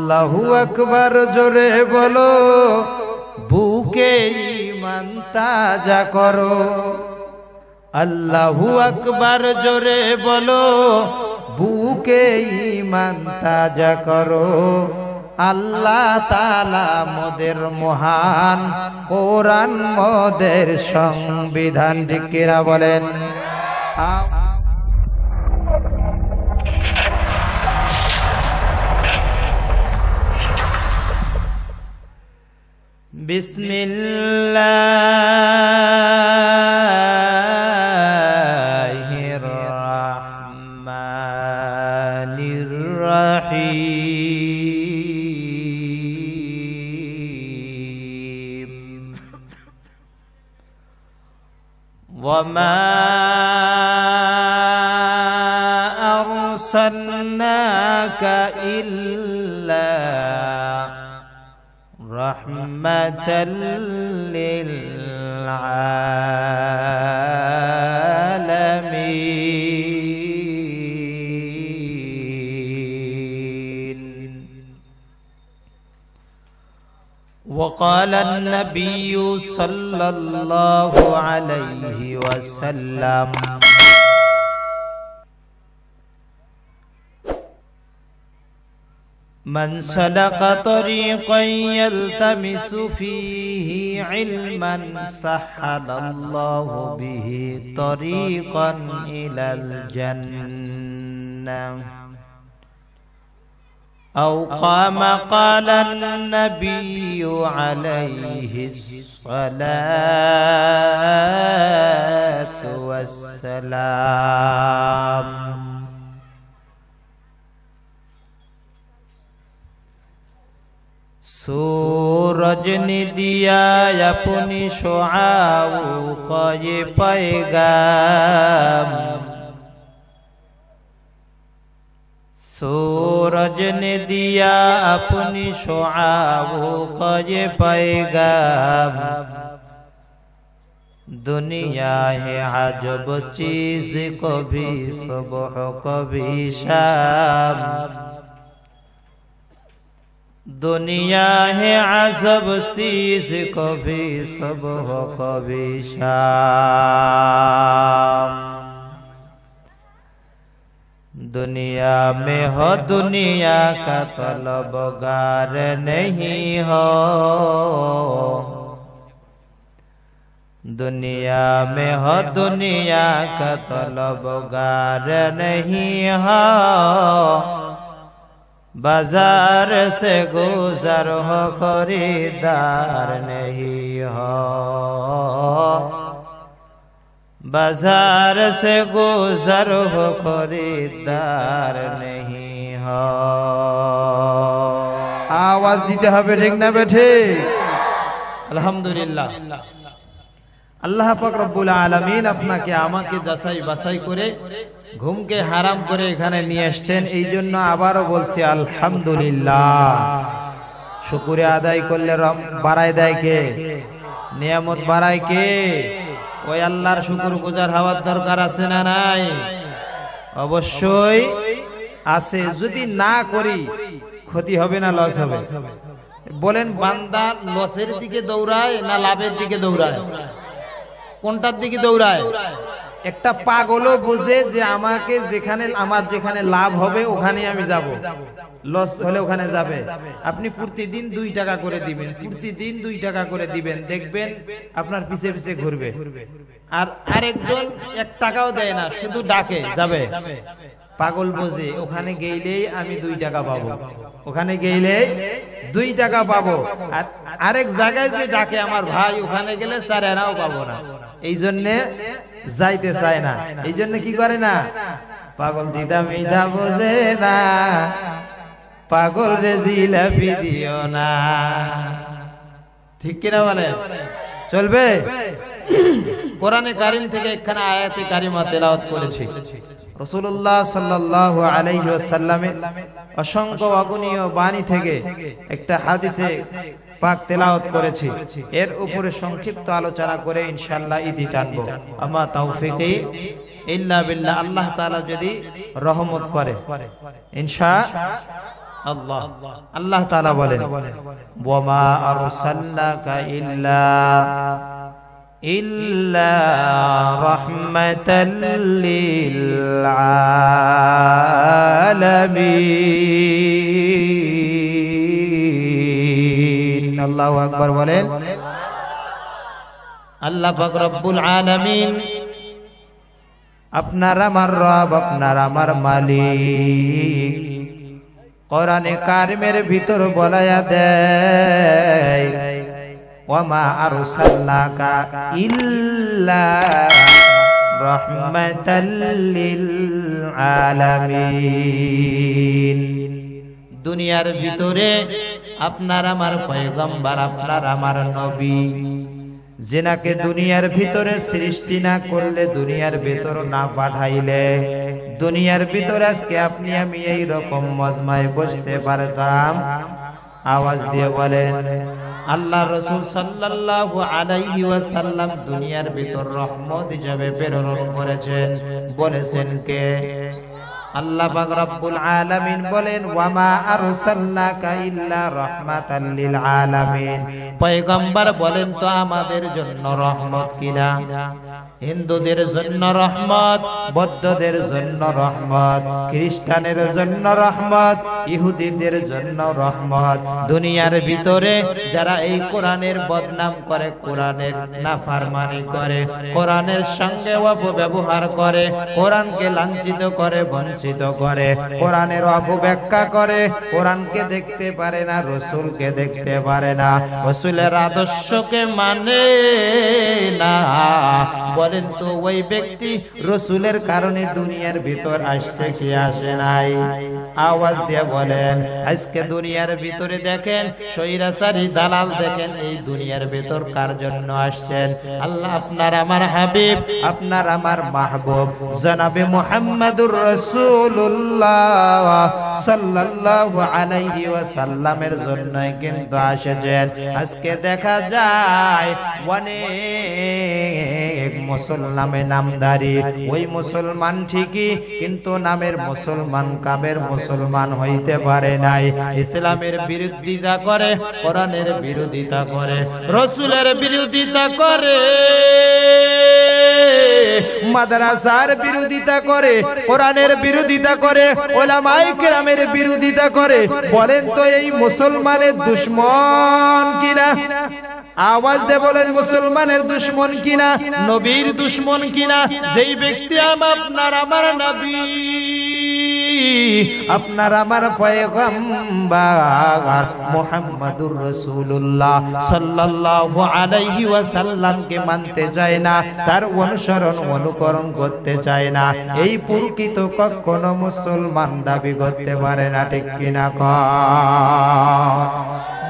আল্লাহু আকবার জোরে বলো, বুকে ঈমান তাজা করো। আল্লাহু আকবার জোরে বলো, বুকে ঈমান তাজা করো। আল্লাহ তাআলা মোদের মহান, কোরআন মোদের সংবিধান। ঠিক কিনা বলেন? বিসমিল্লাহির রহমানির রহিম। ওয়ামা আরসালনাকা ইল্লা রাহমাতাল লিল আলামিন। وقال النبي صلى الله عليه وسلم من سلك طريقا يلتمس فيه علما سهل الله به طريقا إلى الجنة أو كما قال النبي عليه الصلاة والسلام। सूरज ने दिया अपनी शुआओं का ये पैगाम, सूरज ने दिया अपनी शुआओं का ये पैगाम। दुनिया है अजब चीज, कभी सुबह कभी शाम। दुनिया है अजब चीज, कभी सुबह कभी शाम। दुनिया में हो दुनिया का तलबगार नहीं हो, दुनिया में हो दुनिया का तलबगार नहीं हो। बाजार से गुजर हो खरीदार नहीं हो, बाजार से गुजर हो खरीदार नहीं हो। आवाज दीते হবে ঠিক না বেঠে? আলহামদুলিল্লাহ। আল্লাহ পাক রব্বুল আলামিন আপনাকে আমাকে যাচাই বাছাই করে ঘুমকে হারাম করে এখানে নিয়ে আসছেন, এই জন্য আবারও বলছি আলহামদুলিল্লাহ। শুকরিয়া আদায় করলে বাড়ায় দেয় কে? নিয়ামত বাড়ায় কে? ওই আল্লাহর শুকর গুজার হওয়ার দরকার আছে না নাই? অবশ্যই আছে। যদি না করি ক্ষতি হবে না লস হবে? বলেন, বান্দা লসের দিকে দৌড়ায় না লাভের দিকে দৌড়ায়? কোনটার দিকে দৌড়ায়? একটা পাগলও বোঝে যে আমাকে যেখানে আমার যেখানে লাভ হবে ওখানে আমি যাব, লস হলে ওখানে যাবে। আপনি প্রতিদিন 2 টাকা করে দিবেন, প্রতিদিন 2 টাকা করে দিবেন, দেখবেন আপনার পিছে পিছে ঘুরবে। আর আরেকজন 1 টাকাও দেয় না, শুধু ডাকে যাবে। পাগল বোঝে ওখানে গেলেই আমি 2 টাকা পাবো, ওখানে গেলেই 2 টাকা পাবো। আর আরেক জায়গায় যে ডাকে আমার ভাই, ওখানে গেলে 4 আনাও পাবো না, এই জন্যে যাইতে চায় না। এই জন্য কি করে না? পাগল দিদা মিঠা বোঝে না, পাগল রে জিলাপি দিও না। ঠিক কিনা বলেন? চলবে? কোরআনে কারীম থেকে একখানা আয়াতে কারিমা তেলাওয়াত করেছি। রাসূলুল্লাহ সাল্লাল্লাহু আলাইহি ওয়াসাল্লামের অসংখ্য অগণীয় বাণী থেকে একটা হাদিসে পাক তেলাওয়াত করেছি। এর উপরে সংক্ষিপ্ত আলোচনা করে ইনশাআল্লাহ ইতি টানবো। আমা তাওফীকি ইল্লা বিল্লাহ। আল্লাহ তাআলা যদি রহমত করে আল্লাহ আল্লাহ তাআলা বলেন ওয়ামা আরসালনাকা ইল্লা রাহমাতাল লিল আলামিন। আল্লাহু আকবার বলেন। আল্লাহ পাক রব্বুল আলামিন আপনার আমার রব, আপনার আমার মালিক কোরআনে কারিমের ভিতর বলায়া দেয় ওয়ামা আরসালনাকা ইল্লা রাহমাতাল লিল আলামিন। দুনিয়ার ভিতরে আপনার আমার পয়গম্বর, আপনার আমার নবী, যেনাকে দুনিয়ার ভিতরে সৃষ্টি না করলে, দুনিয়ার ভিতর না পাঠাইলে, দুনিয়ার ভিতরে আজকে আপনি আমি এই রকম মজমায় বসতে পারতাম? আওয়াজ দিয়ে বলেন। আল্লাহ রাসূল সাল্লাল্লাহু আলাইহি ওয়াসাল্লাম দুনিয়ার ভিতর রহমত হিসেবে প্রেরণ করেছেন। বলেছেন কে? আল্লাহ পাক রব্বুল আলামিন বলেন ওয়ামা আরসালনাকা ইল্লা রাহমাতাল লিল আলামিন। পয়গম্বর বলেন তো আমাদের জন্য রহমত কিনা? হিন্দুদের জন্য রহমত, বৌদ্ধদের জন্য রহমত, খ্রিস্টানের জন্য রহমত, ইহুদিদের জন্য রহমত। দুনিয়ার ভিতরে যারা এই কোরআনের বদনাম করে, কোরআনের নাফরমানি করে, কোরআনের সঙ্গে অপব্যবহার করে, কোরআনকে লাঞ্ছিত করে, বঞ্চিত করে, কোরআনের অপব্যাখ্যা করে, কোরআনকে দেখতে পারে না, রাসূলকে দেখতে পারে না, রাসূলের আদর্শকে মানে না, বলেন তো ওই ব্যক্তি রাসূলের কারণে দুনিয়ার ভিতর আসছে কি আসে নাই? আওয়াজ দিয়ে বলেন। আজকে দুনিয়ার ভিতরে দেখেন স্বৈরাচারী দালাল, দেখেন এই দুনিয়ার ভিতর কার জন্য আসছেন? আল্লাহ আপনার আমার হাবিব, আপনার আমার মাহবুব জনাবে মুহাম্মদুর রাসূলুল্লাহ সাল্লাল্লাহু আলাইহি ওয়াসাল্লামের জন্যই কিন্তু আসেছেন। আজকে দেখা যায় অনেক মুসলমানের নামধারী, ওই মুসলমান ঠিকই কিন্তু নামের মুসলমান, কামের মুসলমান হইতে পারে নাই। ইসলামের বিরোধিতা করে, কোরআনের বিরোধিতা করে, রাসূলের বিরোধিতা করে, মাদ্রাসার বিরোধিতা করে, কোরআনের বিরোধিতা করে, উলামায়ে কেরামের বিরোধিতা করে। বলেন তো এই মুসলমানের দুশমন কিনা? আওয়াজ দিয়ে বলেন মুসলমানের দুশমন কিনা? নবীর দুশমন কিনা? যেই ব্যক্তি আপনার আমার নবী, আপনার আমার পয়গম্বর মুহাম্মদুর রাসূলুল্লাহ সাল্লাল্লাহু আলাইহি ওয়াসাল্লামকে মানতে চায় না, তার অনুসরণ অনুকরণ করতে চায় না, এই প্রকৃত কখনো মুসলমান দাবি করতে পারে না। ঠিক কিনা কর?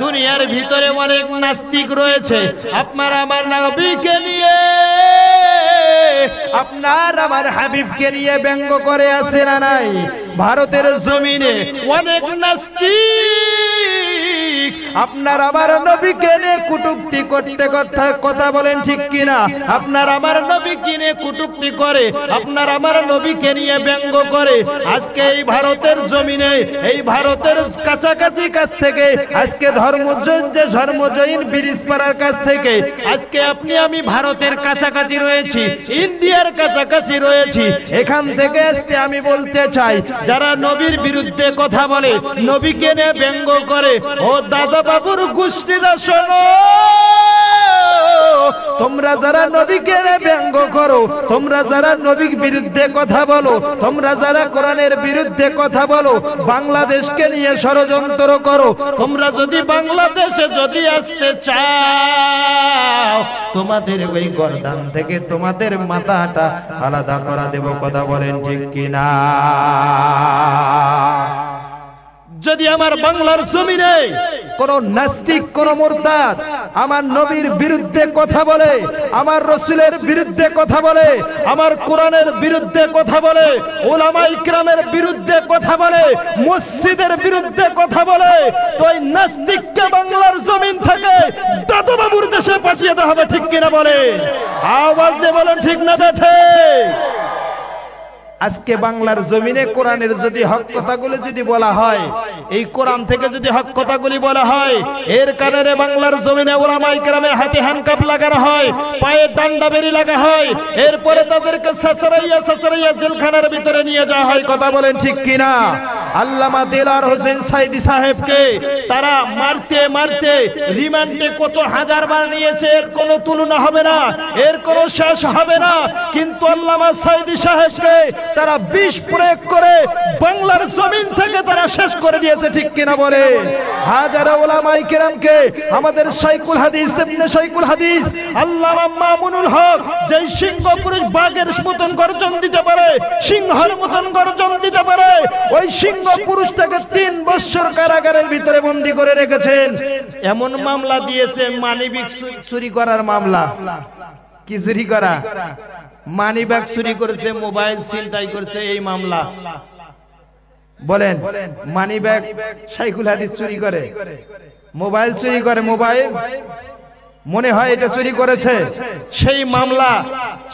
দুনিয়ার ভিতরে অনেক নাস্তিক রয়েছে আপনার আমার নবীকে নিয়ে, আপনার আমার হাবিবকে নিয়ে ব্যঙ্গ করে আছে না নাই? ভারতের জমিনে অনেক নাস্তিক আপনার আমার নবীকে নিয়ে কটূক্তি করতে কথা বলেন, ঠিক কিনা? আপনার আমার নবীকে নিয়ে কটূক্তি করে, আপনার আমার নবীকে নিয়ে ব্যঙ্গ করে। আজকে এই ভারতের জমিনে, এই ভারতের কাছাকাছি কাছ থেকে, আজকে ধর্মজয়ীন ব্রিজপাড়ার কাছ থেকে, আজকে আপনি আমি ভারতের কাছাকাছি রয়েছি, ইন্ডিয়ার কাছাকাছি রয়েছি। এখান থেকে আজকে আমি বলতে চাই, যারা নবীর বিরুদ্ধে কথা বলে, নবীকে নিয়ে ব্যঙ্গ করে, ও দাদা বাবুর গোষ্ঠীরা শোনো, তোমরা যারা নবীকে ব্যঙ্গ করো, তোমরা যারা নবীর বিরুদ্ধে কথা বলো, তোমরা যারা কোরআনের বিরুদ্ধে কথা বলো, বাংলাদেশকে নিয়ে ষড়যন্ত্র করো, তোমরা যদি বাংলাদেশে যদি আসতে চাও, তোমাদের ওই গর্দান থেকে তোমাদের মাথাটা আলাদা করা দেব। কথা বলেন ঠিক কিনা? যদি আমার বাংলার জমিনে কোন নাস্তিক, কোন মুরতাদ আমার নবীর বিরুদ্ধে কথা বলে, আমার রাসূলের বিরুদ্ধে কথা বলে, আমার কোরআনের বিরুদ্ধে কথা বলে, উলামায়ে কিরামের বিরুদ্ধে কথা বলে, মসজিদের বিরুদ্ধে কথা বলে, তো এই নাস্তিককে বাংলার জমিন থেকে দাদু বাবুর দেশে পাঠিয়ে দেওয়া হবে। ঠিক কিনা বলে? আওয়াজ দিয়ে বলেন ঠিক না বেঠে? আজকে বাংলার জমিনে কোরআনের যদি হক কথাগুলো যদি বলা হয়, এই কোরআন থেকে যদি হক কথাগুলি বলা হয়, এর কারণে বাংলার জমিনে উলামায়ে কেরামের হাতে হ্যান্ডকাপ লাগানো হয়, পায়ে ডান্ডা বেরি লাগা হয়, এরপরে তাদেরকে সাসরাইয়া জেলখানার ভিতরে নিয়ে যাওয়া হয়। কথা বলেন ঠিক কিনা? আল্লামা দেলার হোসেন সাইদি সাহেবকে তারা মারতে মারতে রিমান্ডে কত হাজার বার নিয়েছে, এর কোনো তুলনা হবে না, এর কোনো শেষ হবে না। কিন্তু আল্লামা সাইদি সাহেবকে তারা বিষ প্রয়োগ করে বাংলার জমিন থেকে তারা শেষ করে দিয়েছে। ঠিক কিনা বলে? হাজারো উলামায়ে কেরামকে আমাদের শাইখুল হাদিস ইবনে শাইখুল হাদিস আল্লামা মামুনুল হক, যেই সিংহ পুরুষ বাঘের মতন গর্জন দিতে পারে, সিংহের মতন গর্জন দিতে পারে, ওই সিংহ পুরুষটাকে 3 বছর কারাগারের ভিতরে বন্দী করে রেখেছেন। এমন মামলা দিয়েছে, মানিব্যাগ চুরি করার মামলা। কি চুরি করা? মানিব্যাগ চুরি করেছে, মোবাইল ছিনতাই করেছে, এই মামলা। বলেন, মানিব্যাগ শাইখুল হাদিস চুরি করে, মোবাইল চুরি করে, মোবাইল মনে হয় এটা চুরি করেছে, সেই মামলা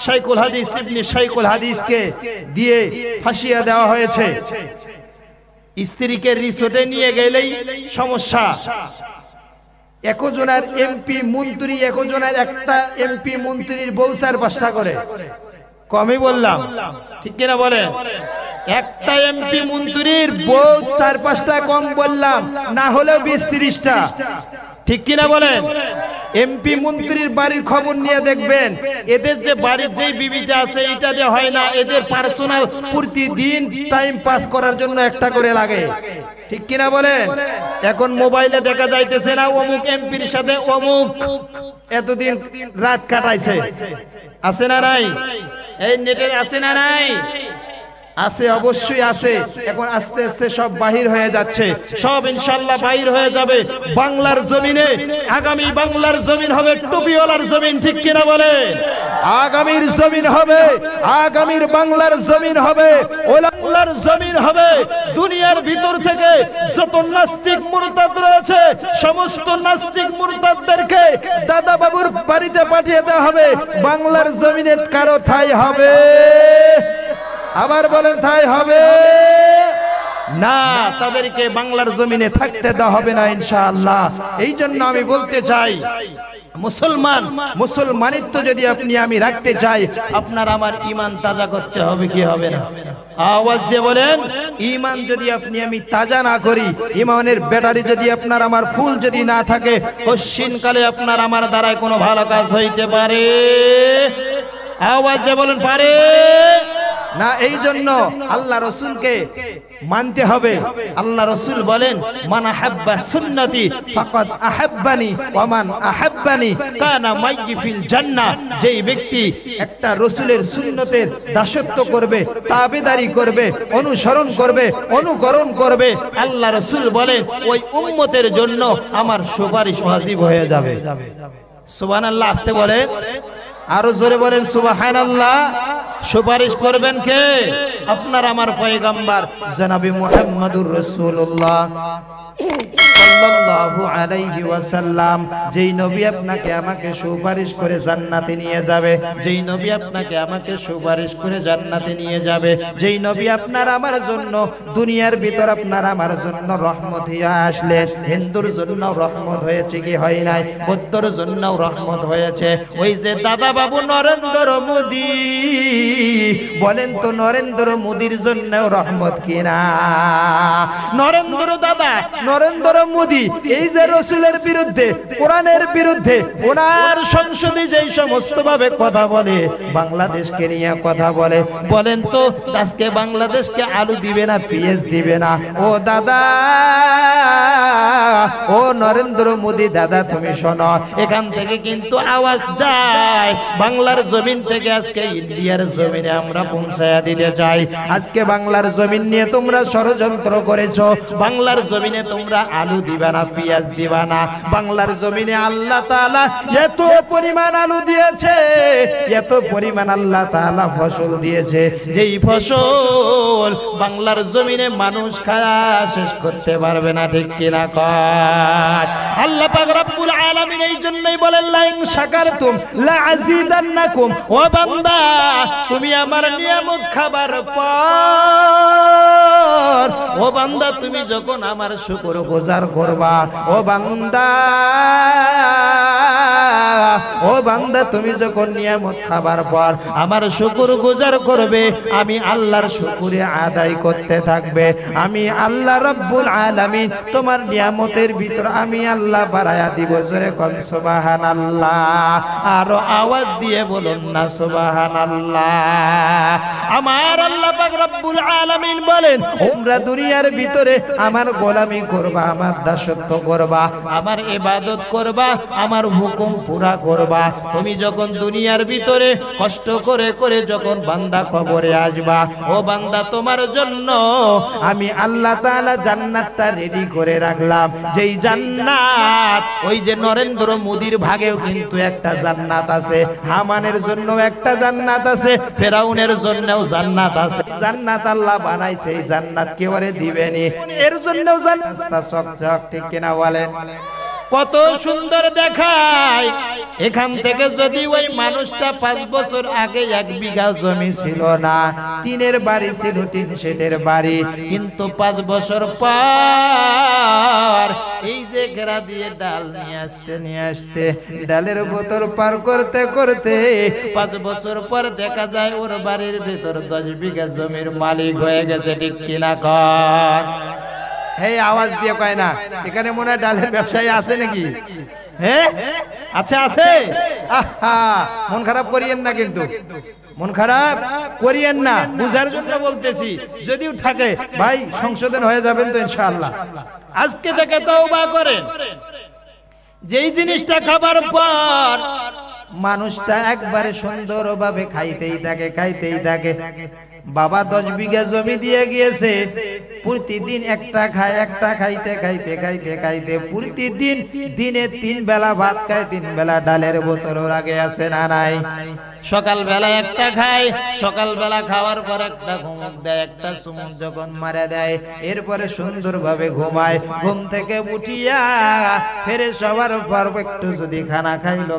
শাইখুল হাদিস ইবনে শাইখুল হাদিসকে দিয়ে ফাঁসিয়ে দেওয়া হয়েছে। স্ত্রীকে রিসোর্টে নিয়ে গেলেই সমস্যা। 1 জনের এমপি মন্ত্রী, 1 জনের একটা এমপি মন্ত্রীর বউ 4-5টা করে, কমই বললাম ঠিক কিনা বলেন? একটা এমপি মন্ত্রীর বউ 4-5টা কম বললাম, না হলেও 20-30টা। ঠিক কিনা বলেন? এমপি মন্ত্রীর বাড়ির খবর নিয়ে দেখবেন, এদের যে বাড়ির যে বিবিটা আছে এটা দিয়ে হয় না, এদের পার্সোনাল প্রতিদিন টাইম পাস করার জন্য একটা করে লাগে। ঠিক কিনা বলেন? এখন মোবাইলে দেখা যাইতেছে না অমুক এমপির সাথে অমুক এতদিন রাত কাটাইছে, আছে না নাই? এই নেটে আছে না নাই? আছে, অবশ্যই আছে। এখন আস্তে আস্তে সব বাহির হয়ে যাচ্ছে, সব ইনশাআল্লাহ বাহির হয়ে যাবে বাংলার জমিনে। আগামী বাংলার জমিন হবে টুপিওয়ালার জমিন। ঠিক কিনা বলে? আগামীর জমিন হবে, আগামীর বাংলার জমিন হবে ওলামার জমিন হবে। দুনিয়ার ভিতর থেকে যত নাস্তিক মুরতাদ রয়েছে, সমস্ত নাস্তিক মুরতাদদেরকে দাদা বাবুর বাড়িতে পাঠিয়ে দেওয়া হবে। বাংলার জমিনে কারো ঠাঁই হবে? আবার বলেন, ঠাঁই হবে না, তাদেরকে বাংলার জমিনে থাকতে দেওয়া হবে না ইনশাআল্লাহ। এই জন্য আমি বলতে চাই, মুসলমানিত্ব যদি আপনি আমি রাখতে চাই, আপনার আমার ঈমান তাজা করতে হবে, কি হবে না? আওয়াজ দিয়ে বলেন, ঈমান যদি আপনি আমি তাজা না করি, ঈমানের ব্যাটারি যদি আপনার আমার ফুল যদি না থাকে, কশিনকালে আপনার আমার দ্বারায় কোনো ভালো কাজ হইতে পারে? আওয়াজ দিয়ে বলেন, পারে না। এই জন্য আল্লাহ রসুলকে মানতে হবে। আল্লাহ রসুল বলেন, মান আহাব্বা সুন্নতি ফাকাদ আহাব্বানি ওয়া মান আহাব্বানি কানা মাইয়ি ফিল জান্নাহ। যেই ব্যক্তি একটা রসুলের সুন্নতের দাসত্ব করবে, তাবেদারি করবে, অনুসরণ করবে, অনুকরণ করবে, আল্লাহ রসুল বলেন ওই উম্মতের জন্য আমার সুপারিশ ওয়াজিব হয়ে যাবে। সুবহানাল্লাহ। আসতে বলেন, আরো জোরে বলেন সুবহানাল্লাহ। সুপারিশ করবেন কে? আপনার আমার পয়গম্বর জনাবে মুহাম্মদুর রাসূলুল্লাহ সাল্লাল্লাহু আলাইহি ওয়াসাল্লাম। যেই নবী আপনাকে আমাকে সুপারিশ করে জান্নাতে নিয়ে যাবে, যেই নবী আপনাকে আমাকে সুপারিশ করে জান্নাতে নিয়ে যাবে, যেই নবী আপনার আমার জন্য দুনিয়ার ভিতর আপনার আমার জন্য রহমত হয়ে আসলেন। হিন্দুর জন্য রহমত হয়েছে কি হয় নাই? বৌদ্ধর জন্য রহমত হয়েছে। ওই যে দাদা বাবু নরেন্দ্র মোদী, বলেন তো নরেন্দ্র মোদীর জন্য রহমত কিনা? নরেন্দ্র দাদা, নরেন্দ্র মোদী এই যে রসুলের বিরুদ্ধে, কোরআনের বিরুদ্ধে, ওনার সংসদে যেই সমস্ত ভাবে কথা বলে, বাংলাদেশকে নিয়ে কথা বলে, বলেন তো আজকে বাংলাদেশকে আলু দিবে না পেঁয়াজ দিবে না? ও দাদা, ও নরেন্দ্র মোদী দাদা, তুমি শোনো, এখান থেকে কিন্তু আওয়াজ যায় বাংলার জমিন থেকে আজকে ইন্ডিয়ার জমিনে আমরা পৌঁছায়া দিতে চাই। আজকে বাংলার জমিন নিয়ে তোমরা ষড়যন্ত্র করেছো, বাংলার জমিনে তোমরা আলু দিবা না পেঁয়াজ দিবা না। বাংলার জমিনে আল্লাহ তাআলা এত পরিমাণ আলু দিয়েছে, এত পরিমাণ আল্লাহ তাআলা ফসল দিয়েছে, যেই ফসল বাংলার জমিনে মানুষ খায়া শেষ করতে পারবে না। ঠিক কিনা কয়? আহাদ। আল্লাহ পাক রব্বুল আলামিন এই জন্যই বলেন লা ইন শাকারতুম লা আযীদান্নাকুম। ও বান্দা, তুমি আমার নিয়ামত খাবার পর, ও বান্দা তুমি যখন আমার শুকরগুজার করবা, ও বান্দা, ও বান্দা তুমি যখন নিয়ামত খাবার পর আমার শুকরগুজার করবে, আমি আল্লাহর শুকরিয়া আদায় করতে থাকবে, আমি আল্লাহ রব্বুল আলামিন তোমার নিয়ামতের ভিতর আমি আল্লাহ বাড়ায়া দিব। জোরে কোন সুবহানাল্লাহ, আরো আওয়াজ দিয়ে বলুন না সুবহানাল্লাহ। আমার আল্লাহ পাক রব্বুল আলামিন বলেন, তোমরা দুনিয়ার ভিতরে আমার গোলামি করবা, আমার দাসত্ব করবা, আমার ইবাদত করবা, আমার হুকুম পুরা করবা। তুমি যখন দুনিয়ার ভিতরে কষ্ট করে করে যখন বান্দা কবরে আসবা, ও বান্দা তোমার জন্য আমি আল্লাহ তাআলা জান্নাতটা রেডি করে রাখলাম। যেই জান্নাত, ওই যে নরেন্দ্র মোদির ভাগেও কিন্তু একটা জান্নাত আছে, হামানের জন্য একটা জান্নাত আছে, ফেরাউনের জন্যও জান্নাত আছে। জান্নাত আল্লাহ বানাইছে, এই জান্নাত কেউ আরে দিবেনি, এর জন্যও জান্নাত চকচক, ঠিক কিনা বলেন? কত সুন্দর দেখায়। এখান থেকে যদি ওই মানুষটা 5 বছর আগে 1 বিঘা জমি ছিল না, টিনের বাড়ি ছিল, টিন শেডের বাড়ি, কিন্তু 5 বছর পর এই যে ঘেরা দিয়ে ডাল নিয়ে আসতে ডালের বোতল পার করতে করতে 5 বছর পর দেখা যায় ওর বাড়ির ভিতর 10 বিঘা জমির মালিক হয়ে গেছে, ঠিক কিনা কর? এই আওয়াজ দিয়ে কয় না, এখানে মনে হয় ডালের ব্যবসায়ী আছে নাকি? হ্যাঁ, আচ্ছা আছে। আহা, মন খারাপ করিয়েন না, কিন্তু মন খারাপ করিয়েন না, বুঝার জন্য বলতেছি। যদিও থাকে ভাই, সংশোধন হয়ে যাবেন তো ইনশাআল্লাহ। আজকে থেকে তওবা করেন। যেই জিনিসটা খাবার পর মানুষটা একবারে সুন্দরভাবে খাইতেই থাকে। বাবা 10 বিঘা জমি দিয়ে গিয়েছে, প্রতিদিন একটা খায়, একটা খাইতে প্রতিদিন দিনে 3 বেলা ভাত খায়, 3 বেলা ডালের বোতল লাগে, আছে না নাই? সকালবেলা একটা খায়, সকালবেলা খাওয়ার পর একটা ঘুমক দেয়, একটা চুমুক যখন মারা দেয়, এরপরে সুন্দরভাবে ঘুমায়। ঘুম থেকে উঠিয়া ফেরে সবার পর একটু যদি খানা খাইলো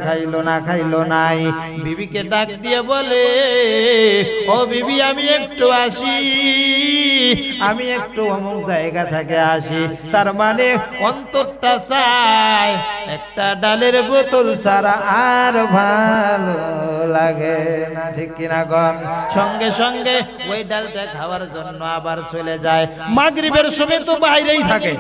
না খাইলো নাই, বিবিকে ডাক দিয়ে বলে, ও বিবি আমি একটু আসি, আমি একটু অমুক জায়গা থেকে আসি। তার মানে অন্তরটা চায় একটা ডালের বোতল ছাড়া আর ভালো লাগে না, ঠিক কিনা গন? সঙ্গে সঙ্গে ওই ডালটা খাওয়ার জন্য আবার চলে যায়। মাগরিবের সময় তো বাইরেই থাকে।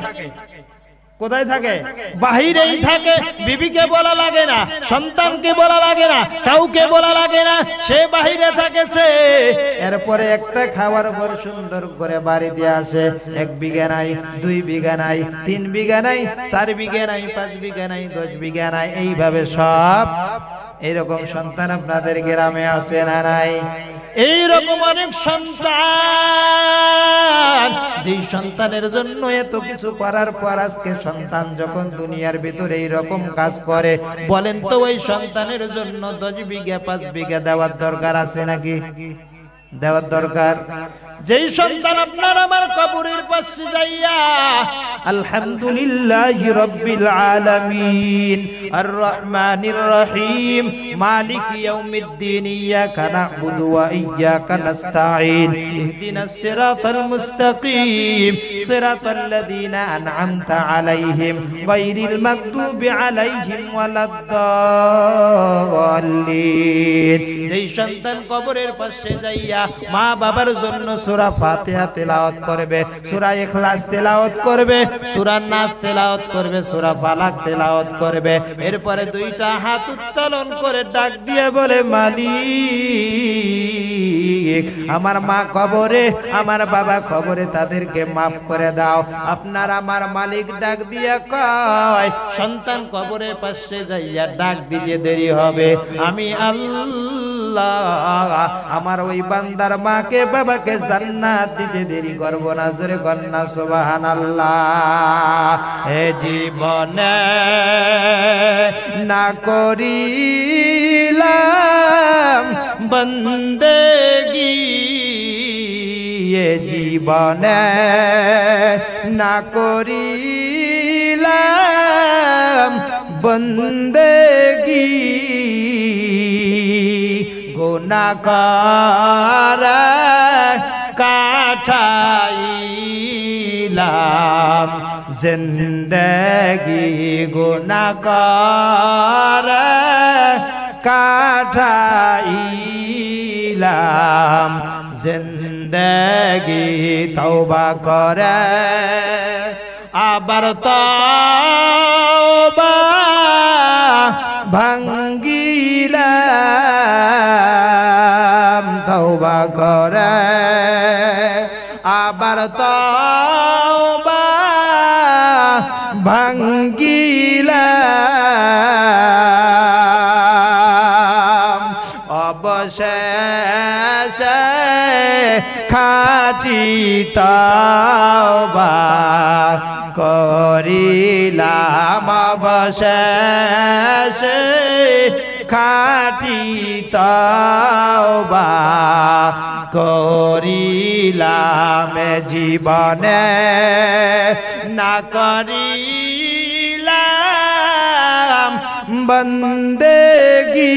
কোথায় থাকে? বাহিরেই থাকে। বিবিকে বলা লাগে না, সন্তানকে বলা লাগে না, কাউকে বলা লাগে না, সে বাহিরে থাকেছে। এরপরে একটা খাওয়ার পর সুন্দর করে বাড়ি দিয়ে আসে। 1 বিঘা নাই, 2 বিঘা নাই, 3 বিঘা নাই, 4 বিঘা নাই, 5 বিঘা নাই, 10 বিঘা নাই, এইভাবে সব। এইরকম সন্তান আপনাদের গ্রামে আছে না নাই? এইরকম অনেক সন্তান, যেই সন্তানের জন্য এত কিছু করার পর আজকে সন্তান যখন দুনিয়ার ভিতরে এইরকম কাজ করে, বলেন তো ওই সন্তানের জন্য 10 বিঘা 5 বিঘা দেওয়ার দরকার আছে নাকি? দেওয়ার দরকার। যেই সন্তান আপনার আমার কবরের পাশে যাইয়া আলহামদুলিল্লাহি রাব্বিল আলামিন আর রহমানির রহিম মালিকি ইয়াউমিদ্দিন ইয়াকা না'বুদু ওয়া ইয়াকা নাস্তাঈন ইহদিনাস সিরাতাল মুস্তাকিম সিরাতাল লাযীনা আন'আমতা আলাইহিম গায়রিল মাগদুবি আলাইহিম ওয়ালাদ-দাল্লিন। যেই সন্তান কবরের পাশে যাইয়া মা বাবার জন্য সূরা ফাতিহা তেলাওয়াত করবে, সূরা ইখলাস তেলাওয়াত করবে, সূরা নাস তেলাওয়াত করবে, সূরা ফালাক তেলাওয়াত করবে, এরপরে 2টা হাত উত্তোলন করে ডাক দিয়ে বলে, মালিক আমার মা কবরে, আমার বাবা কবরে, তাদেরকে মাফ করে দাও। আপনার আমার মালিক ডাক দিয়ে কয়, সন্তান কবরের পাশে যাইয়া ডাক দিতে দেরি হবে, আমি আল্লাহ আমার ওই বান্দার মাকে বাবাকে জান্নাত দিতে দেরি করব না। জোরে কন্যা সুবহানাল্লাহ। হে জীবনে না করিলাম বন্দেগি, এ জীবনে না করিলাম বন্দেগি গুনাহ করে কাটাইলাম জিন্দেগি গুনাহ করে কাটাইলাম জিন্দেগি তওবা করে আবার তওবা ভাঙ্গিলাম তওবা করে আবার তওবা ভাঙ্গিলাম অবশেষে খাঁটি তওবা করিলাম অবশেষে খাঁটি তওবা করিলাম জীবনে না করিলাম বন্দেগি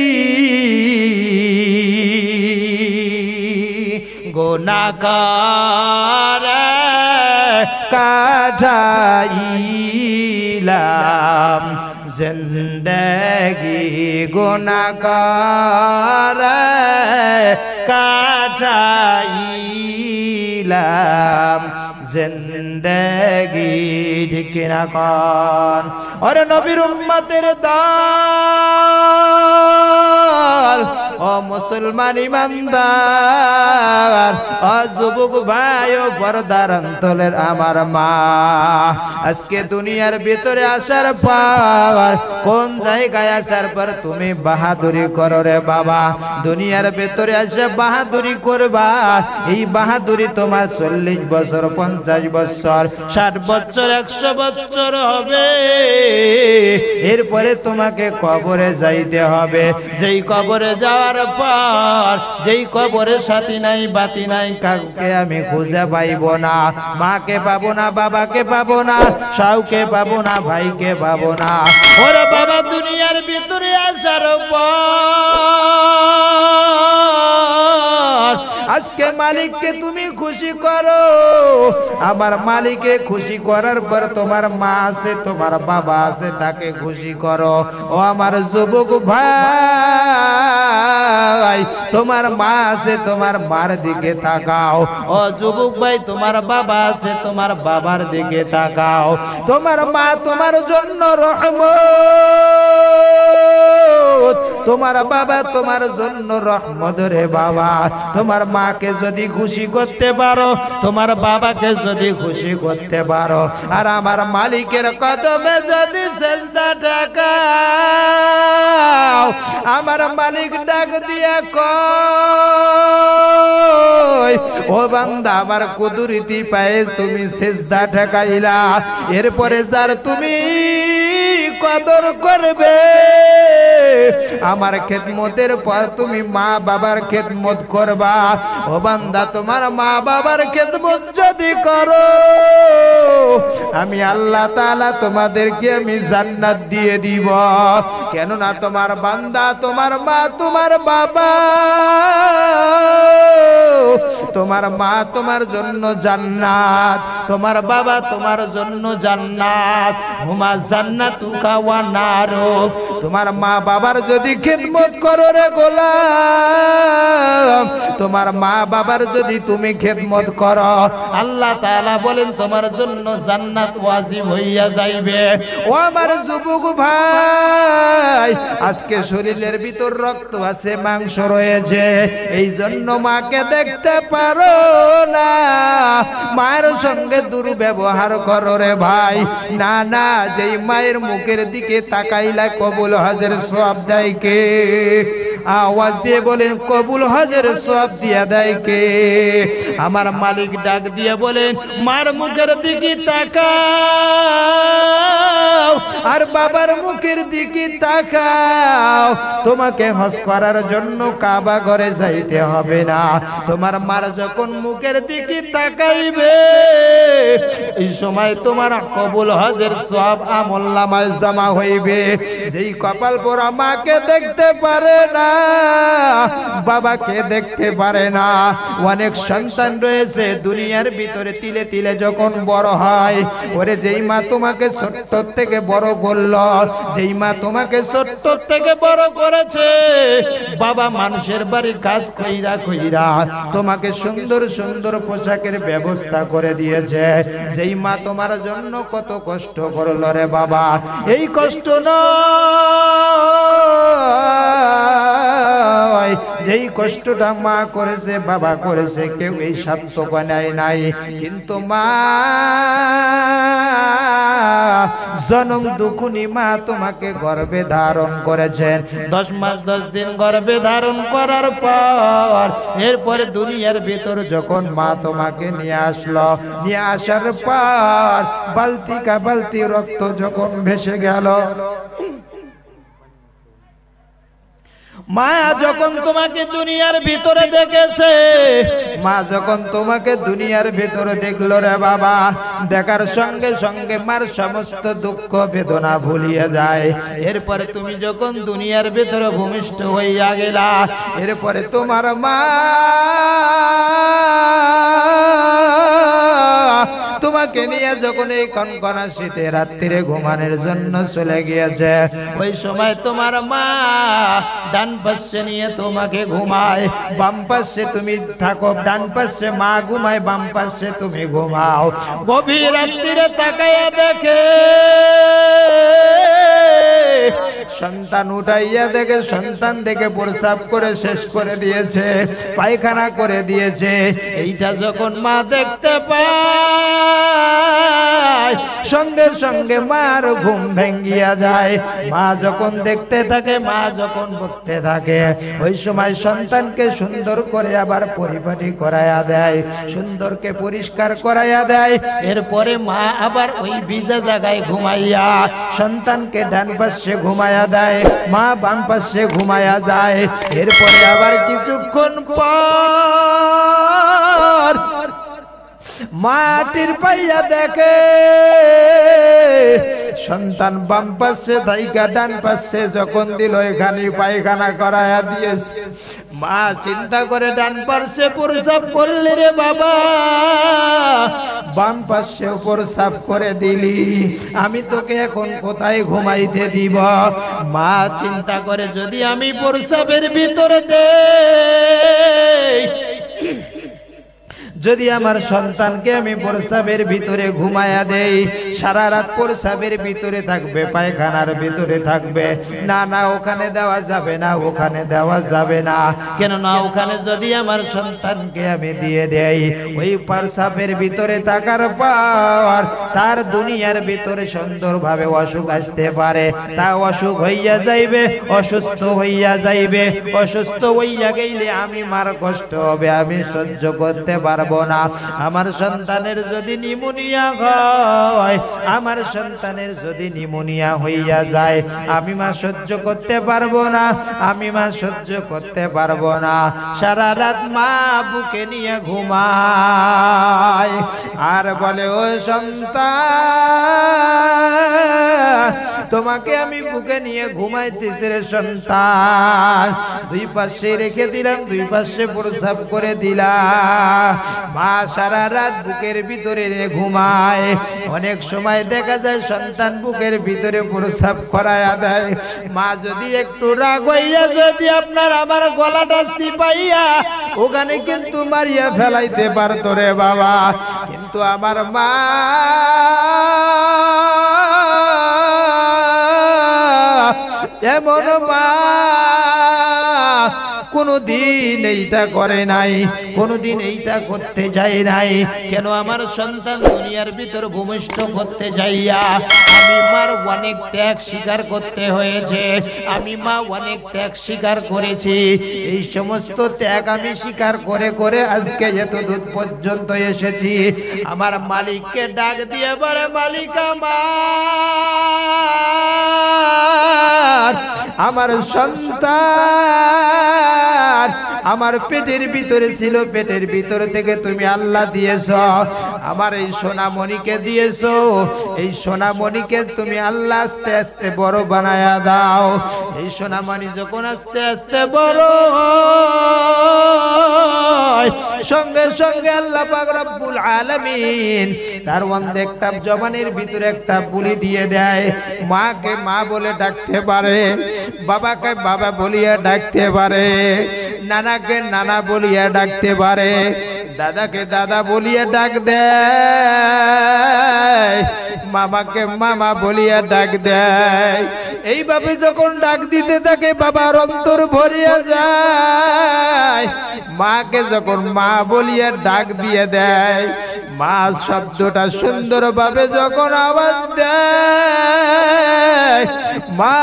গুনাহ করে কাটাইলাম জিন্দেগি গুনাহ করে কাটাইলাম জিন্দেগি ঠিক না কোন ওরে নবীর উম্মতের দল ও মুসলমান ইমানদার ও যুবক ভাই ও পর্দার অন্তরের আমার মা আজকে দুনিয়ার ভিতরে আসার পর কোন জায়গায় আসার পর তুমি বাহাদুরি করো রে বাবা দুনিয়ার ভিতরে এসে বাহাদুরি করবা এই বাহাদুরি তোমার 40 বছর 50 বছর 60 বছর 100 বছর হবে এরপরে তোমাকে কবরে যাইতে হবে যেই কবরে যাওয়ার পর যেই কবরে সাথী নাই বাতি নাই কাউকে আমি খুঁজে পাইবো না মাকে পাবো না বাবাকে পাবো না শাউকে পাবো না ভাইকে পাবো না ওরে বাবা দুনিয়ার ভিতরে আসার পর আজকে মালিককে তুমি খুশি করো আমার মালিককে খুশি করার পর তোমার মা আছে তোমার বাবা আছে তাকে খুশি করো ও আমার যুবক ভাই তোমার মা আছে তোমার মার দিকে তাকাও ও যুবক ভাই তোমার বাবা আছে তোমার বাবার দিকে তাকাও তোমার মা তোমার জন্য রহমত তোমার বাবা তোমার জন্য রহমত রে বাবা তোমার মাকে যদি খুশি করতে পারো তোমার বাবাকে যদি খুশি করতে পারো আর আমার মালিকের কদমে যদি সেজদা ঠেকাও আমার মালিক ডাক দিয়ে কয় ও বান্দা আমার কুদরতি পায়ে তুমি সেজদা ঠেকাইলা এরপরে যার তুমি কদর করবে আমার খেদমতের পর তুমি মা বাবার খেদমত করবা ও বান্দা তোমার মা বাবার খেদমত যদি করো আমি আল্লাহ তাআলা তোমাদেরকে আমি জান্নাত দিয়ে দিব কেননা তোমার বান্দা তোমার মা তোমার বাবা তোমার মা তোমার জন্য জান্নাত তোমার বাবা তোমার জন্য জান্নাত হুমা জান্নাতুকা ওয়া নারুক তোমার মা বাবার যদি খিদমত করো রে গোলাম তোমার মা বাবার যদি তুমি খিদমত করো আল্লাহ তাআলা বলেন তোমার জন্য জান্নাত ওয়াজিব হইয়া যাইবে ও আমার যুবক ভাই আজকে শরীরের ভিতর রক্ত আছে মাংস রয়েছে এই জন্য মাকে দেখতে পারো না মায়ের সঙ্গে দুর্ব্যবহার করো রে ভাই না না যেই মায়ের মুখের দিকে তাকাইলা কবুল হজের সওয়াব দেয় কে আওয়াজ দিয়ে বলেন কবুল হজের সওয়াব দিয়া দেয় কে আমার মালিক ডাক দিয়ে বলেন মার মুখের দিকে তাকাও আর বাবার মুখের দিকে তাকাও। তোমাকে হজ করার জন্য কাবা ঘরে যাইতে হবে না। তোমার মার যখন মুখের দিকে তাকাইবে এই সময় তোমার কবুল হজের সব আমলনামায় জমা হইবে। যেই কপাল পোড়া মাকে দেখতে পারে না, বাবাকে দেখতে পারে না। অনেক সন্তান রয়েছে দুনিয়ার ভিতরে তিলে তিলে যখন বড় হয়, ওরে যেই মা তোমাকে ছোট্ট থেকে বড় করলো, যেই মা তোমাকে ছোট্ট থেকে বড় করেছে, বাবা মানুষের বাড়ি কাজ কইরা কইরা তোমাকে সুন্দর সুন্দর পোশাকের ব্যবস্থা করে দিয়েছে, যেই মা তোমার জন্য কত কষ্ট করলো রে বাবা, এই কষ্ট নয় যেই কষ্টটা মা করেছে বাবা করেছে কেউ এই সার্থক নেয় নাই। কিন্তু মা জনম দুখুনি মা তোমাকে গর্ভে ধারণ করেছেন। 10 মাস 10 দিন গর্ভে ধারণ করার পর এরপরে দুনিয়ার ভিতর যখন মা তোমাকে নিয়ে আসলো, নিয়ে আসার পর বালতি কা বালতি রক্ত যখন ভেসে গেল, মা যখন তোমাকে দুনিয়ার ভিতরে দেখেছে, মা যখন তোমাকে দুনিয়ার ভিতরে দেখলো রে বাবা, দেখার সঙ্গে সঙ্গে মার সমস্ত দুঃখ বেদনা ভুলিয়ে যায়। এরপরে তুমি যখন দুনিয়ার ভিতরে ভূমিষ্ঠ হইয়া গেলা, এরপরে তোমার মা তোমাকে নিয়ে যখন এই কনকনা শীতে রাত্রিরে ঘুমানোর জন্য চলে গিয়েছে, ওই সময় তোমার মা ডান পাশে নিয়ে তোমাকে ঘুমায়, বাম পাশে তুমি থাকো, ডান পাশে মা ঘুমায়, বাম পাশে তুমি ঘুমাও। গভীর রাত্রিরে তাকাইয়া দেখে সন্তান উঠাইয়া দেখে সন্তান দেখে প্রসাব করে শেষ করে দিয়েছে, পায়খানা করে দিয়েছে। এইটা যখন মা দেখতে পায় সঙ্গে সঙ্গে মার ঘুম ভেঙ্গিয়া যায়। মা যখন দেখতে থাকে, মা যখন বলতে থাকে, ওই সময় সন্তানকে সুন্দর করে আবার পরিপাটি করাইয়া দেয়, সুন্দরকে পরিষ্কার করাইয়া দেয়। এরপরে মা আবার ওই ভিজা জায়গায় ঘুমাইয়া সন্তানকে ডান পাশে ঘুমাইয়া দেয়, মা বাম পাশে ঘুমাইয়া যায়। এরপরে আবার কিছুক্ষণ পর মাটির পাইয়া দেখে সন্তান বাম পাশে থাইকা ডান পাশে যখন দিল এখানে পায়খানা করাইয়া দিয়েছে। মা চিন্তা করে ডান পাশে প্রসাব করলে রে বাবা, বাম পাশে প্রসাব করে দিলি, আমি তোকে এখন কোথায় ঘুমাইতে দিব? মা চিন্তা করে যদি আমি প্রসাবের ভিতরে দেই, যদি আমার সন্তানকে আমি প্রসাবের ভিতরে ঘুমায়া দেই, সারা রাত প্রসাবের ভিতরে থাকবে, পায়খানার ভিতরে থাকবে, না না ওখানে দেওয়া যাবে না, ওখানে দেওয়া যাবে না। কেন না, ওখানে যদি আমার সন্তানকে আমি দিয়ে দেই, ওই প্রসাবের ভিতরে থাকার পর তার দুনিয়ার ভিতরে সুন্দরভাবে অসুখ আসতে পারে, তা অসুখ হইয়া যাইবে, অসুস্থ হইয়া যাইবে। অসুস্থ হইয়া গেলে আমি মার কষ্ট হবে, আমি সহ্য করতে পারবো না। আমার সন্তানের যদি নিউমোনিয়া হয়, আমার সন্তানের যদি নিউমোনিয়া হইয়া যায়, আমি মা সহ্য করতে পারবো না, আমি মা সহ্য করতে পারবো না। সারা রাত মা বুকে নিয়ে ঘুমায় আর বলে, ও সন্তান, তোমাকে আমি বুকে নিয়ে ঘুমাইতেছি রে সন্তান, দুই পাশে রেখে দিলাম, দুই পাশে প্রসাব করে দিলাম। মা সারা রাত বুকের ভিতরে ঘুমায়। অনেক সময় দেখা যায় সন্তান বুকের ভিতরে প্রসাব করাইয়া দেয়। মা যদি একটু রাগ হইয়া যদি আপনার আমার গলাটা চিপাইয়া ওখানে কিন্তু মারিয়া ফেলাইতে পারতো রে বাবা, কিন্তু আমার মা এমন মা কোনদিন এইটা করে নাই, কোনদিন এইটা করতে যায় নাই। কেন? আমার সন্তান দুনিয়ার ভিতর ভূমিষ্ঠ করতে যাইয়া আমি মার অনেক ত্যাগ স্বীকার করতে হয়েছে, আমি মা অনেক ত্যাগ স্বীকার করেছি। এই সমস্ত ত্যাগ আমি স্বীকার করে করে আজকে এত দূর পর্যন্ত এসেছি। আমার মালিককে ডাক দিয়ে বলে, মালিক আমার আমার সন্তান আমার পেটের ভিতরে ছিল, পেটের ভিতর থেকে তুমি আল্লাহ দিয়েছো, আমার এই সোনামণিকে দিয়েছো, এই সোনামণিকে তুমি আল্লাহ আস্তে আস্তে বড় বানায়া দাও। এই সোনামণি যখন আস্তে আস্তে বড় হয়, সঙ্গে সঙ্গে আল্লাহ পাক রব্বুল আলামিন তার অন্ধে একটা জবানের ভিতরে একটা বুলি দিয়ে দেয়। মাকে মা বলে ডাকতে পারে, বাবাকে বাবা বলিয়া ডাকতে পারে, নানাকে নানা বলিয়া ডাকতে পারে, দাদাকে দাদা বলিয়া ডাক দেয়, মামাকে মামা বলিয়া ডাক দেয়। এইভাবে যখন ডাক দিতে থাকে বাবার অন্তর ভরিয়া যায়। মাকে যখন মা বলিয়া ডাক দিয়ে দেয়, মা শব্দটা সুন্দরভাবে যখন আওয়াজ দেয়, মা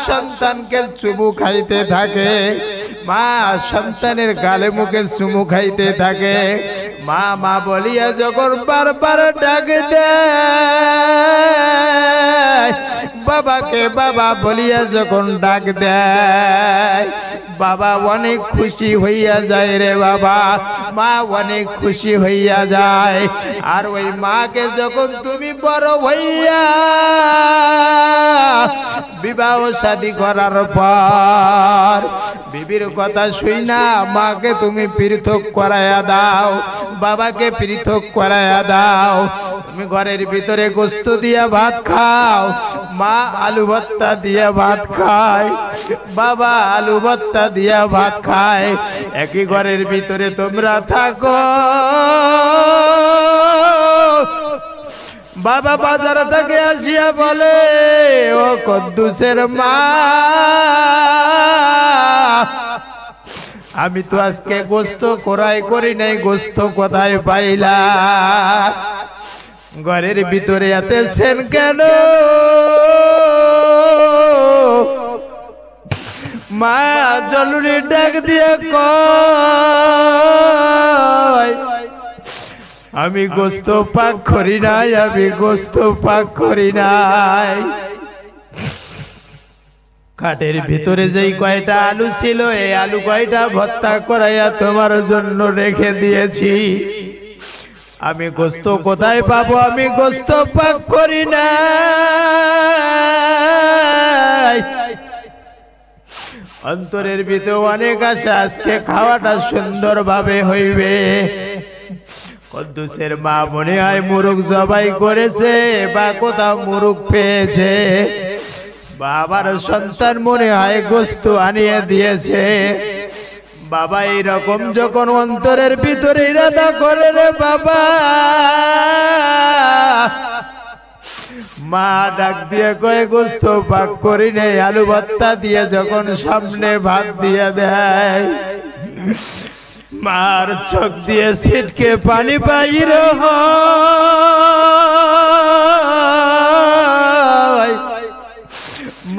সন্তানকে চুমু খাইতে থাকে, মা সন্তানের গালে মুখে চুমু খাইতে থাকে। মা মা বলিয়া যখন বারবার ডাক দেয়, বাবাকে বাবা বলিয়া যখন ডাক দেয়, বাবা অনেক খুশি হইয়া যায় রে বাবা, মা অনেক খুশি হইয়া যায়। আর ওই মাকে যখন তুমি বড় হইয়া বিবাহ শাদী করার পর বিবির কথা শুই না মাকে তুমি পৃথক করাইয়া দাও, বাবাকে পৃথক করাইয়া দাও। তুমি ঘরের ভিতরে গোস্ত দিয়া ভাত খাও, মা আলু ভর্তা দিয়া ভাত খায়, বাবা আলু ভর্তা দিয়া ভাত খায়। একই ঘরের ভিতরে তোমরা থাকো। বাবা বাজার থেকে আসিয়া বলে, ও কদ্দুসের মা, আমি তো আজকে গোস্ত ক্রয় করি নাই, গোস্ত কোথায় পাইলা? ঘরের ভিতরে এতেছেন কেন? মা জলুরি ডাক দিয়ে কয়, আমি গোস্ত পাক করি নাই, আমি গোস্ত পাক করি নাই। খাটের ভিতরে যেই কয়টা আলু ছিল, এই আলু কয়টা ভর্তা করাইয়া তোমার জন্য রেখে দিয়েছি। আমি গোস্ত কোথায় পাবো? আমি গোস্ত পাক করি নাই। অন্তরের ভিতরে অনেক আশা, আজকে খাওয়াটা সুন্দরভাবে হইবে। কদ্দুসের মা মনে হয় মুরগ জবাই করেছে বা কোথাও মুরগ পেয়েছে, বাবার সন্তান মনে হয় গোস্ত আনিয়ে দিয়েছে। বাবা এইরকম যখন অন্তরের ভিতরে ইরাদা করে রে বাবা, মা ডাক দিয়ে কয়ে গোস্ত পাক করি নেই, আলু ভর্তা দিয়ে যখন সামনে ভাত দিয়ে দেয়, মার চোখ দিয়ে ছিটকে পানি বাইর হয়।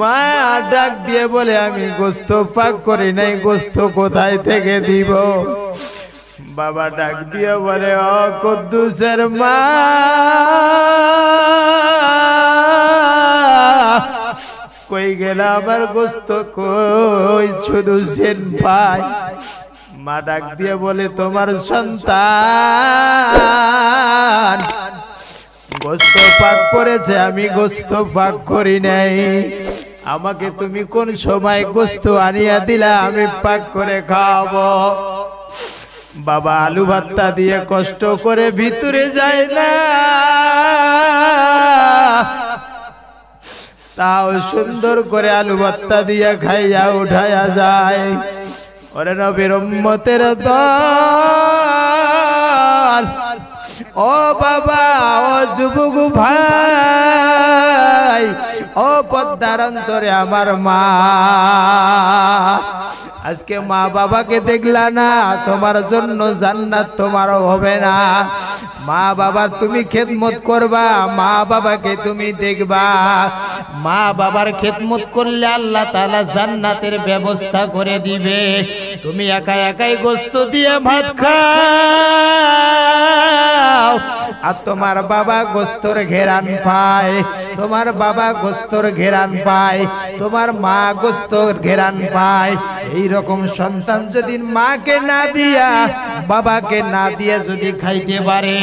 মা ডাক দিয়ে বলে, আমি গোস্ত পাক করি নাই, গোস্ত কোথায় থেকে দিব? বাবা ডাক দিয়ে বলে, ও কদ্দুসের মা, কই গেল আমার গোস্ত, কই শুধু সেন পাই। মা ডাক দিয়ে বলে, তোমার সন্তান গোস্ত পাক করেছে, আমি গোস্ত পাক করি নাই। আমাকে তুমি কোন সময় গোস্ত আনিয়া দিলা, আমি পাক করে খাওয়াবো। বাবা আলু ভর্তা দিয়ে কষ্ট করে ভিতরে যায় না, তাও সুন্দর করে আলু ভর্তা দিয়ে খাইয়া উঠাইয়া যায়। ওরে নবীর উম্মতের দল, ও বাবা, ও যুবক ভাই, ও পদ্মার অন্তরে আমার মা, আজকে মা বাবাকে দেখলা না, তোমার জন্য জান্নাত তোমারও হবে না। মা বাবা তুমি খেদমত করবা, মা বাবাকে তুমি দেখবা। মা বাবার খেদমত করলে আল্লাহ তাআলা জান্নাতের ব্যবস্থা করে দিবে। তুমি একা একাই গোস্ত দিয়ে ভাত খাও, আর তোমার বাবা গোস্তর ঘেরান পায়, তোমার বাবা গোস্তর ঘেরান পায়, তোমার মা গোস্তর ঘেরান পায়। এইরকম সন্তান যদি মাকে না দিয়া বাবাকে না দিয়ে যদি খাইতে পারে,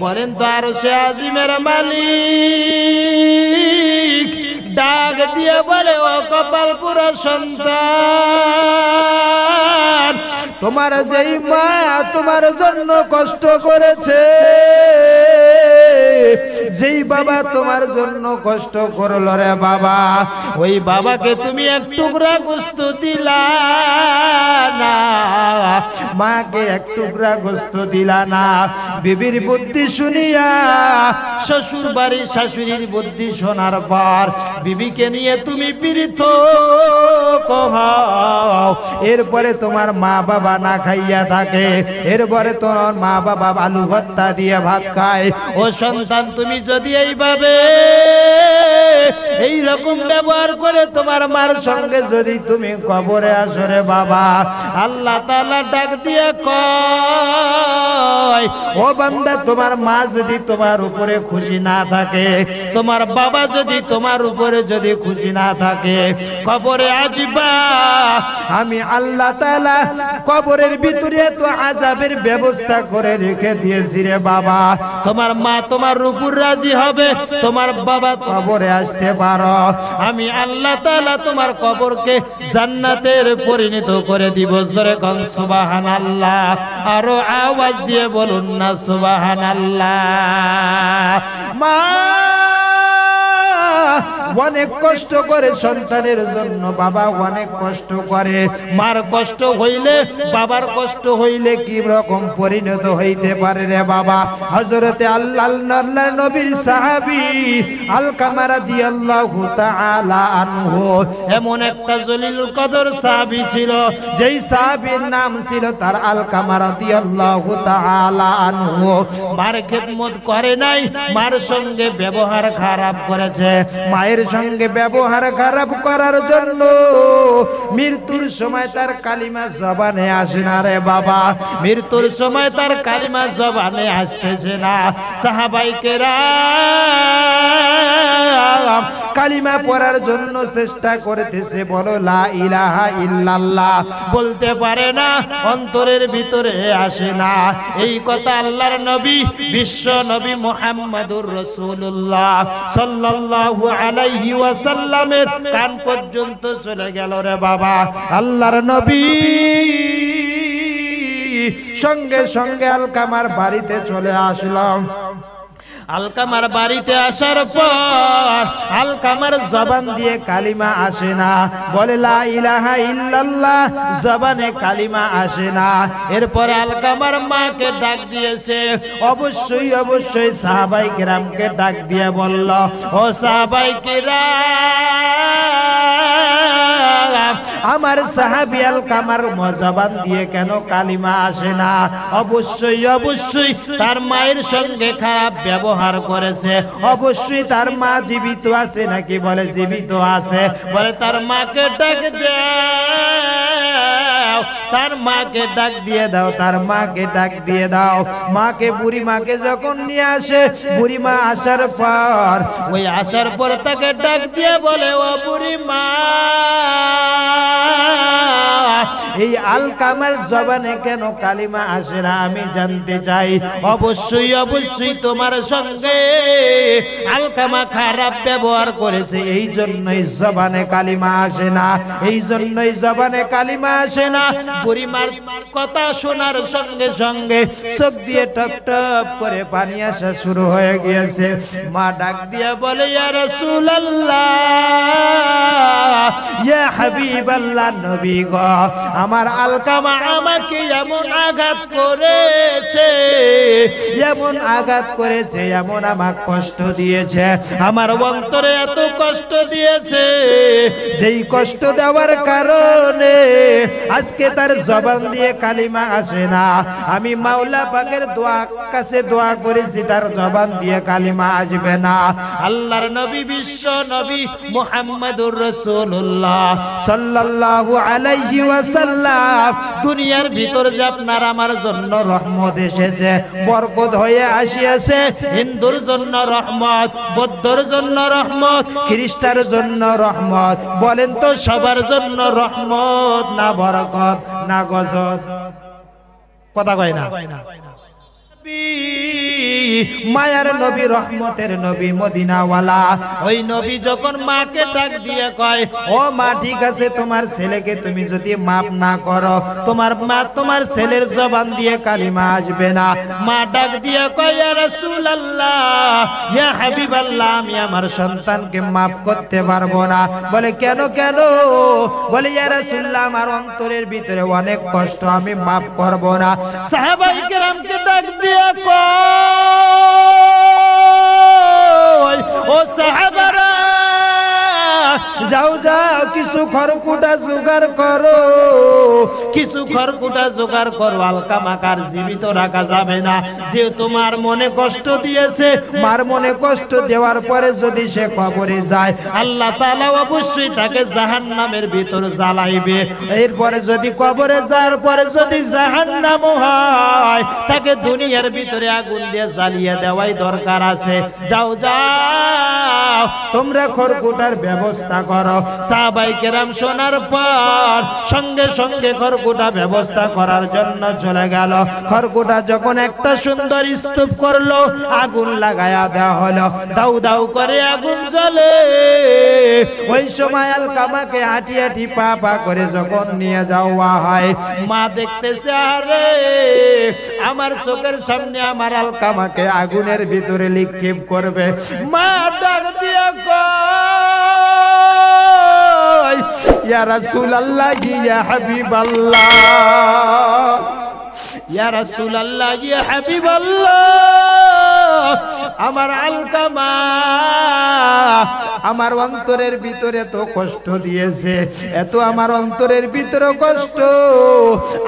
বলেন তো আরশে আজিমের মালিক ডাক দিয়ে বলে, ও কপাল পুরা সন্তান, তোমার যেই মা তোমার জন্য কষ্ট করেছে, যেই বাবা তোমার জন্য কষ্ট করলো রে বাবা, ওই বাবাকে তুমি এক টুকরা গোশত দিলা না, মাকে এক টুকরা গোশত দিলা না। বিবির বুদ্ধি শুনিয়া শ্বশুর বাড়ির শাশুড়ির বুদ্ধি শোনার পর বিবিকে নিয়ে তুমি পীড়িত হও। এরপরে তোমার মা বাবা না খাইয়া থাকে, এরপরে তোমার মা বাবা আলু ভর্তা দিয়ে ভাত খায়। ও সন্তান, তুমি যদি এইভাবে এইরকম ব্যবহার করে তোমার মার সঙ্গে যদি তুমি কবরে আসো রে বাবা, আল্লাহ তাআলা ডাক দিয়ে কয়, ও বান্দা, তোমার মা যদি তোমার উপরে খুশি না থাকে, তোমার বাবা যদি তোমার উপরে যদি খুশি না থাকে, কবরে আসবা, আমি আল্লাহ তাআলা কবরের ভিতরে তো আযাবের ব্যবস্থা করে রেখে দিয়েছি রে বাবা। তোমার মা তোমার উপর রাজি হবে, তোমার বাবা কবরে আসতে পারো, আমি আল্লাহ তাআলা তোমার কবরকে জান্নাতের পরিণত করে দিব। জোরে কোন সুবহানাল্লাহ, আরো আওয়াজ দিয়ে বলুন না সুবহানাল্লাহ। মা অনেক কষ্ট করে সন্তানের জন্য, বাবা অনেক কষ্ট করে। মার কষ্ট হইলে বাবার কষ্ট হইলে কি রকম পরিণত হইতে পারে রে বাবা। হযরতে আল্লাহর নবীর সাহাবী আলকামা রাদিয়াল্লাহু তাআলা আনহু এমন একটা জলিলুল কদর সাহাবী ছিল, যেই সাহাবীর নাম ছিল তার আলকামা রাদিয়াল্লাহু তাআলা আনহু। মার খেদমত করে নাই, মার সঙ্গে ব্যবহার খারাপ করেছে। মায়ের সঙ্গে ব্যবহার খারাপ করার জন্য মৃত্যুর সময় তার কালিমা জবানে আসে না রে বাবা, মৃত্যুর সময় তার কালিমা জবানে আসতেছে না। সাহাবায়ে কেরাম কালিমা পড়ার জন্য চেষ্টা করতেছে, বলো লা ইলাহা ইল্লাল্লাহ, বলতে পারে না, অন্তরের ভিতরে আসে না। এই কথা আল্লাহর নবী, বিশ্ব নবী মুহাম্মদুর রাসূলুল্লাহ সাল্লাল্লাহু আলাইহি ওয়াসাল্লামের কান পর্যন্ত চলে গেল রে বাবা। আল্লাহর নবী সঙ্গে সঙ্গে আলকামার বাড়িতে চলে আসলাম। আলকামার বাড়িতে আসার পর আলকামার জবান দিয়ে কালিমা আসে না, বলে লা ইলাহা ইল্লাল্লাহ, জবানে কালিমা আসে না। এরপরে আলকামার মাকে ডাক দিয়েছে, অবশ্যই সাহাবায়ে কেরামকে ডাক দিয়ে বলল, ও সাহাবায়ে কেরাম, আমার সাহাবী আলকামার জবান দিয়ে কেন কালিমা আসে না? অবশ্যই তার মায়ের সঙ্গে খারাপ ব্যবহার করেছে। অবশ্যই তার মা জীবিত আছে নাকি? বলে জীবিত আছে। বলে তার মাকে ডাক দাও, তার মাকে ডাক দিয়ে দাও, তার মাকে ডাক দিয়ে দাও। মাকে, বুড়ি মাকে যখন নিয়ে আসে, বুড়ি মা আসার পর, ওই আসার পর তাকে ডাক দিয়ে বলে, ও বুড়ি মা, এই আলকামার জবানে কেন কালিমা আসে না আমি জানতে চাই। অবশ্যই তোমার সঙ্গে আলকামা খারাপ ব্যবহার করেছে, এই জন্যই জবানে কালিমা আসে না, এই জন্যই জবানে কালিমা আসে না। বুড়িমার কথা শোনার সঙ্গে সঙ্গে চোখ দিয়ে টপ টপ করে পানি আসা শুরু হয়ে গিয়েছে। মা ডাক দিয়া বলে, ইয়া রাসূলুল্লাহ, ইয়া হাবিবাল্লাহ, নবী গো, আমার আলকামা আমাকে এমন আঘাত করেছে, এমন আঘাত করেছে, এমন আমার কষ্ট দিয়েছে, আমার অন্তরে এত কষ্ট দিয়েছে, যেই কষ্ট দেওয়ার কারণে আজকে তার জবান দিয়ে কালিমা আসে না, আমি মাওলা পাকের কাছে দোয়া করেছি তার জবান দিয়ে কালিমা আসবে না। আল্লাহর নবী বিশ্ব নবী মুহাম্মদুর রাসূলুল্লাহ সাল্লাল্লাহু আলাইহি ওয়াসাল্লাম দুনিয়ার ভিতর যে আপনার আমার জন্য রহমত এসেছে, বরকত হয়ে আসিয়াছে। হিন্দুর জন্য রহমত, বৌদ্ধর জন্য রহমত, খ্রিস্টার জন্য রহমত। বলেন তো সবার জন্য রহমত না বরকত না গজব? কথা কয় না। মায়ার নবী, রহমতের নবী, মদিনাওয়ালা। ওই নবী যখন মাকে ডাক দিয়ে কয়, ও মা, ঠিক আছে, তোমার ছেলেকে তুমি যদি মাফ না করো, তোমার মা তোমার ছেলের জবান দিয়ে কালিমা আসবে না। মা ডাক দিয়ে কয়, ইয়া রাসূলুল্লাহ, ইয়া হাবিবাল্লাহ, আমি আমার সন্তানকে মাফ করতে পারবো না। বলে কেন কেন? বলে ইয়া রাসূলুল্লাহ, আমার অন্তরের ভিতরে অনেক কষ্ট, আমি মাফ করব না। সাহাবায়ে কেরামকে ডাক দিয়ে ও সাহাবারা, যাও যাও, কিছু খড়কুটা জোগাড় করো, কিছু খড়কুটা জোগাড় করো। আলকামাকার জীবিত রাখা যাবে না, যে তোমার মনে কষ্ট দিয়েছে। মার মনে কষ্ট দেওয়ার পরে যদি সে কবরে যায়, আল্লাহ তাআলা অবশ্যই তাকে জাহান্নামের ভিতর জ্বালাইবে। এরপরে যদি কবরে যাওয়ার পরে যদি জাহান্নাম হয়, তাকে দুনিয়ার ভিতরে আগুন দিয়ে জ্বালিয়ে দেওয়াই দরকার আছে। যাও যাও, তোমরা খড়কুটার ব্যবস্থা করো। সাহাবায়ে কেরাম শোনার পর সঙ্গে সঙ্গে খড়কুটা ব্যবস্থা করার জন্য চলে গেল। খড়কুটা যখন একটা সুন্দর স্তূপ করলো, আগুন লাগায়া দেওয়া হলো, দাউ দাউ করে আগুন জ্বলে। ওই সময় আলকামাকে হাঁটি হাঁটি পা পা করে যখন নিয়ে যাওয়া হয়, মা দেখতেছে, আরে আমার চোখের সামনে আমার আলকামাকে আগুনের ভিতরে নিক্ষেপ করবে। মা ডাক দিয়ে কয়, ইয়া রাসূলুল্লাহ, ইয়া হাবিবাল্লাহ, ইয়া রাসূলুল্লাহ, ইয়া হাবিবাল্লাহ, আমার আলকামা আমার অন্তরের ভিতরে তো কষ্ট দিয়েছে, এত আমার অন্তরের ভিতরে কষ্ট।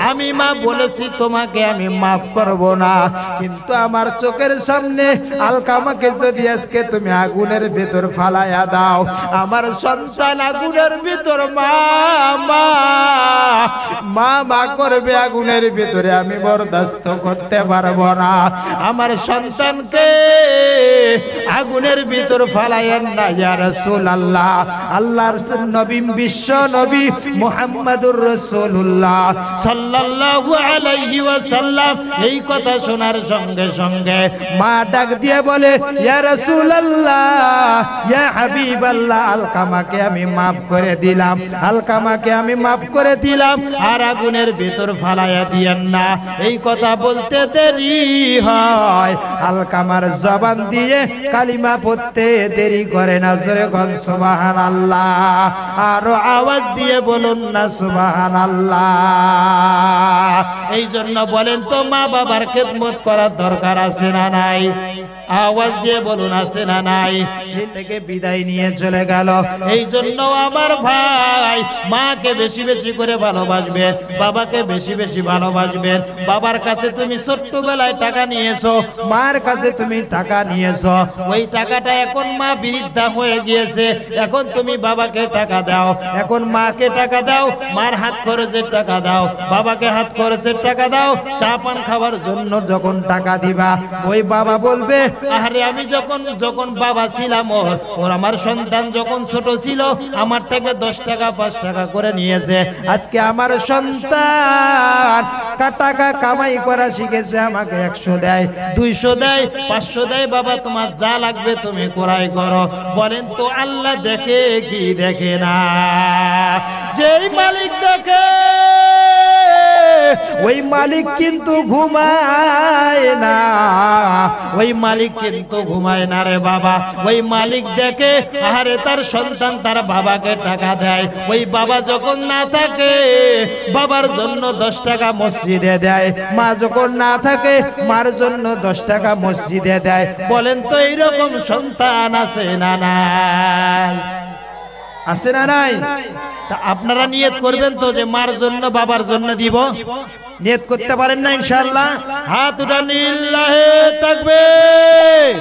আমি মা বলেছি তোমাকে আমি মাফ করব না, কিন্তু আমার চোখের সামনে আলকামাকে যদি আজকে তুমি আগুনের ভিতর ফালাইয়া দাও, আমার সন্তান আগুনের ভিতর মা মা মা মা করবে আগুনের ভিতরে, আমি বরদাস্ত করতে পারবো না। আমার সন্তানকে আগুনের ভিতর ফালাইয়েন না ইয়া রাসূলুল্লাহ। আল্লাহর নবী, বিশ্ব নবী মুহাম্মদুর রাসূলুল্লাহ সাল্লাল্লাহু আলাইহি ওয়াসাল্লাম এই কথা শোনার সঙ্গে সঙ্গে মা ডাক দিয়ে বলে, ইয়া রাসূলুল্লাহ, ইয়া হাবিবাল্লাহ, আলকামাকে আমি মাফ করে দিলাম, আলকামাকে আমি মাফ করে দিলাম, আর আগুনের ভিতর ফালাইয়া দিয়েন না। এই কথা বলতে দেরি হয়, আলকামার জবান দিয়ে কালিমা পড়তে দেরি করে না। জোরে বল সুবহানাল্লাহ, আরো আওয়াজ দিয়ে বলুন না সুবহানাল্লাহ। এই জন্য বলেন তো, মা বাবার খেদমত করার দরকার আছে না নাই? আওয়াজ দিয়ে বলুন, আছে না নাই? থেকে বিদায় নিয়ে চলে গেল। এই জন্য আমার ভাই, মাকে বেশি বেশি করে ভালোবাসবেন, বাবাকে বেশি বেশি ভালোবাসবেন। বাবার কাছে তুমি ছোট্টবেলায় টাকা নিয়েছো, মার কাছে তুমি টাকা নিয়েছো, ওই টাকাটা এখন মা বৃদ্ধা হয়ে গিয়েছে, এখন তুমি বাবাকে টাকা দাও, এখন মাকে টাকা দাও, মার হাত খরচের টাকা দাও, বাবাকে হাত খরচের টাকা দাও। চা পান খাওয়ার জন্য যখন টাকা দিবা, ওই বাবা বলবে, আরে আমি যখন বাবা ছিলাম, ওর আমার সন্তান যখন ছোট ছিল, আমার থেকে 10 টাকা 5 টাকা করে নিয়েছে, আজকে আমার সন্তান টাকা কামাই করা শিখেছে, আমাকে 100 দেয়, 200 দেয়, 500 দেয়। বাবা তোমার যা লাগবে তুমি ক্রয় করো। বলেন তো, আল্লাহ দেখে কি দেখে না? যেই মালিক দেখে, ওই মালিক কিন্তু ঘুমায় না, ওই মালিক কিন্তু ঘুমায় না রে বাবা। ওই মালিক দেখে, আরে তার সন্তান তার বাবাকে টাকা দেয়, ওই বাবা যখন না থাকে, বাবার জন্য 10 টাকা মসজিদে দেয়, মা যখন না থাকে, মার জন্য 10 টাকা মসজিদে দেয়। বলেন তো, এইরকম সন্তান আছে না নাই? আছে না নাই? তা আপনারা নিয়ত করবেন তো যে মার জন্য বাবার জন্য দিব, নিয়ত করতে পারেন না ইনশাআল্লাহ? হাত উঠান, লিল্লাহি তাকবীর।